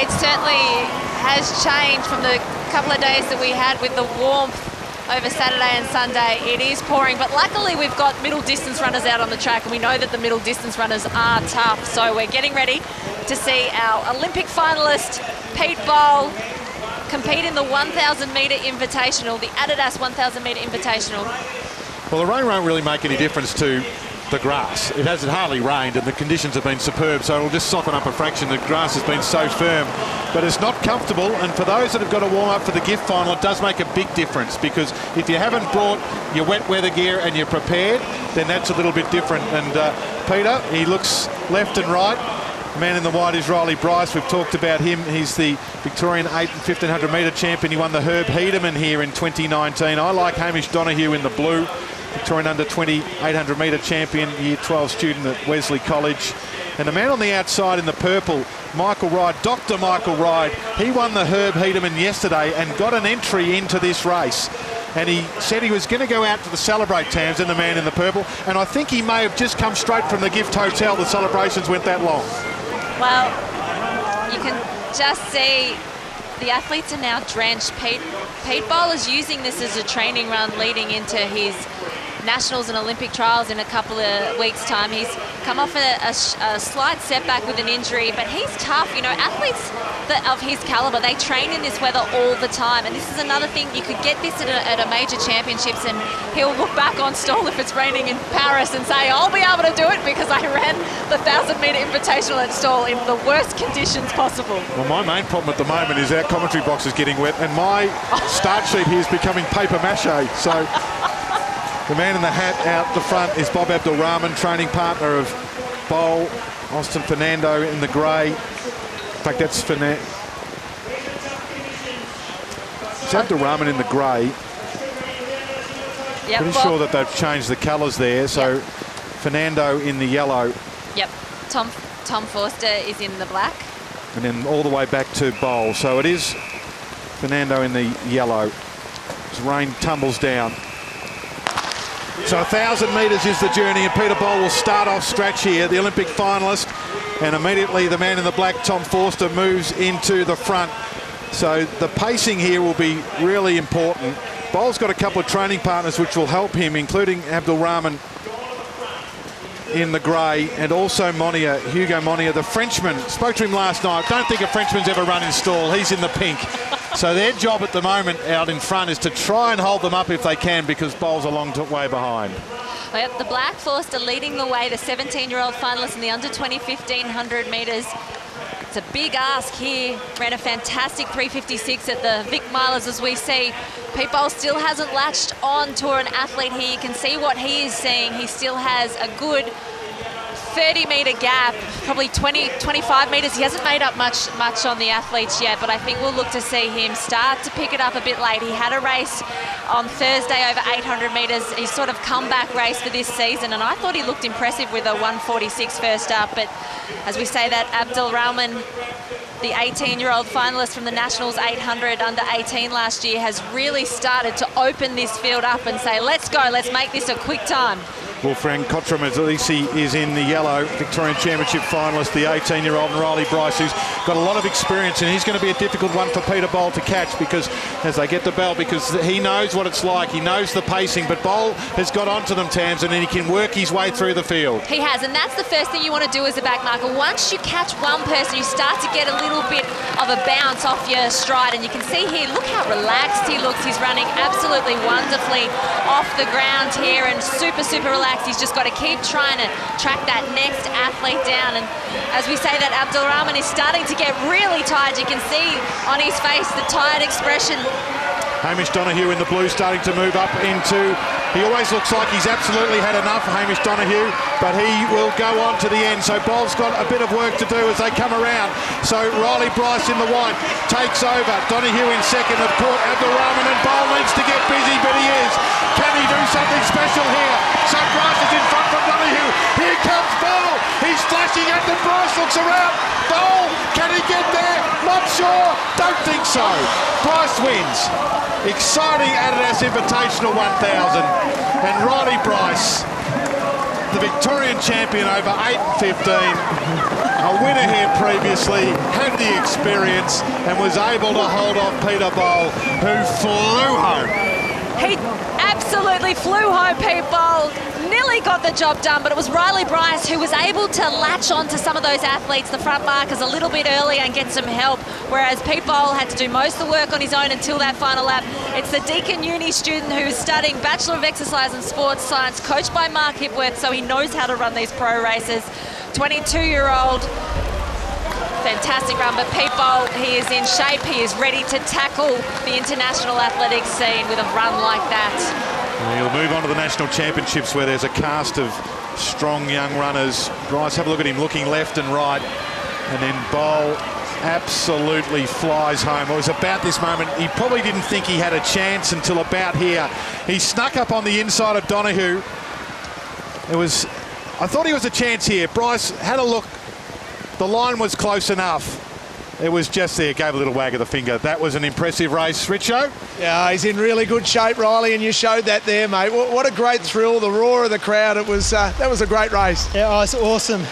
It certainly has changed from the couple of days that we had with the warmth over Saturday and Sunday. It is pouring, but luckily we've got middle distance runners out on the track, and we know that the middle distance runners are tough. So we're getting ready to see our Olympic finalist, Pete Bol, compete in the 1,000 metre invitational, the Adidas 1,000 metre invitational. Well, the rain won't really make any difference to the grass. It hasn't hardly rained and the conditions have been superb, so it'll just soften up a fraction. The grass has been so firm, but it's not comfortable, and for those that have got to warm up for the gift final, it does make a big difference, because if you haven't brought your wet weather gear and you're prepared, then that's a little bit different. And Peter, he looks left and right. The man in the white is Riley Bryce. We've talked about him. He's the Victorian 8 and 1500 metre champion. He won the Herb Hedeman here in 2019. I like Hamish Donoghue in the blue. Victorian under 20 800 metre champion, year 12 student at Wesley College. And the man on the outside in the purple, Michael Ride, Dr. Michael Ride, he won the Herb Hedeman yesterday and got an entry into this race. And he said he was going to go out to the Celebrate Tamsin, the man in the purple, and I think he may have just come straight from the Gift Hotel. The celebrations went that long. Well, you can just see the athletes are now drenched. Pete Bol is using this as a training run leading into his Nationals and Olympic trials in a couple of weeks' time. He's come off a slight setback with an injury, but he's tough. You know, athletes of his caliber, they train in this weather all the time, and this is another thing. You could get this at a major championships, and he'll look back on Stoll if it's raining in Paris and say, I'll be able to do it because I ran the 1,000 metre invitational at Stoll in the worst conditions possible. Well, my main problem at the moment is our commentary box is getting wet, and my start sheet here is becoming paper mache. So the man in the hat out the front is Bob Abdulrahman, training partner of Bol. Austin Fernando in the grey. In fact, that's Fernando. It's Abdulrahman in the grey. Yep, Pretty sure that they've changed the colours there. So yep. Fernando in the yellow. Yep. Tom Forster is in the black. And then all the way back to Bol. So it is Fernando in the yellow. As rain tumbles down. So 1,000 metres is the journey, and Peter Bol will start off stretch here, the Olympic finalist, and immediately the man in the black, Tom Forster, moves into the front. So the pacing here will be really important. Bol's got a couple of training partners which will help him, including Abdulrahman in the grey, and also Monia, Hugo Monia, the Frenchman. Spoke to him last night. Don't think a Frenchman's ever run in Stall. He's in the pink. So their job at the moment out in front is to try and hold them up if they can, because Bol's a long way behind. Yep, the black Forster leading the way, the 17-year-old finalist in the under 20 1500 metres. It's a big ask here. Ran a fantastic 3:56 at the Vic Milers, as we see. Pete Bol still hasn't latched on to an athlete here. You can see what he is seeing. He still has a good 30-metre gap, probably 25 metres. He hasn't made up much on the athletes yet, but I think we'll look to see him start to pick it up a bit late. He had a race on Thursday over 800 metres. He's sort of comeback race for this season, and I thought he looked impressive with a 1:46 first up. But as we say that, Abdulrahman, the 18-year-old finalist from the Nationals 800 under 18 last year, has really started to open this field up and say, let's go, let's make this a quick time. Wolfgang Kotromazlisi is in the yellow, Victorian Championship finalist, the 18-year-old, and Riley Bryce, who's got a lot of experience, and he's going to be a difficult one for Peter Bol to catch, because as they get the bell, because he knows what it's like, he knows the pacing, but Bol has got onto them, Tamsin, and he can work his way through the field. He has, and that's the first thing you want to do as a back marker. Once you catch one person, you start to get a little bit of a bounce off your stride, and you can see here, look how relaxed he looks. He's running absolutely wonderfully off the ground here, and super relaxed. He's just got to keep trying to track that next athlete down. And as we say that, Abdulrahman is starting to get really tired. You can see on his face the tired expression. Hamish Donoghue in the blue starting to move up into... He always looks like he's absolutely had enough, Hamish Donoghue, but he will go on to the end. So Bol's got a bit of work to do as they come around. So Riley Bryce in the white takes over. Donoghue in second, of course, Abdulrahman, and Bol needs to get busy, but he is. Can he do something special here? So Bryce is in front from Donoghue. Here comes Bol. He's flashing at the Bryce, looks around. Bol, can he get there? Not sure. Don't think so. Bryce wins. Exciting Adidas Invitational 1000, and Riley Bryce, the Victorian champion over 8 and 15. A winner here previously, had the experience and was able to hold off Peter Bol, who flew home. He absolutely flew home, Pete Bol. Nearly got the job done, but it was Riley Bryce who was able to latch on to some of those athletes, the front markers, a little bit early and get some help, whereas Pete Bol had to do most of the work on his own until that final lap. It's the Deakin Uni student who is studying Bachelor of Exercise and Sports Science, coached by Mark Hipworth, so he knows how to run these pro races. 22-year-old. Fantastic run, but Pete Bol, he is in shape. He is ready to tackle the international athletics scene with a run like that. He'll move on to the national championships where there's a cast of strong young runners. Bryce, have a look at him looking left and right. And then Bol absolutely flies home. It was about this moment. He probably didn't think he had a chance until about here. He snuck up on the inside of Donahue. I thought he was a chance here. Bryce had a look. The line was close enough. It was just there, gave a little wag of the finger. That was an impressive race. Richo? Yeah, he's in really good shape, Riley, and you showed that there, mate. What a great thrill, the roar of the crowd. That was a great race. Yeah, it's awesome.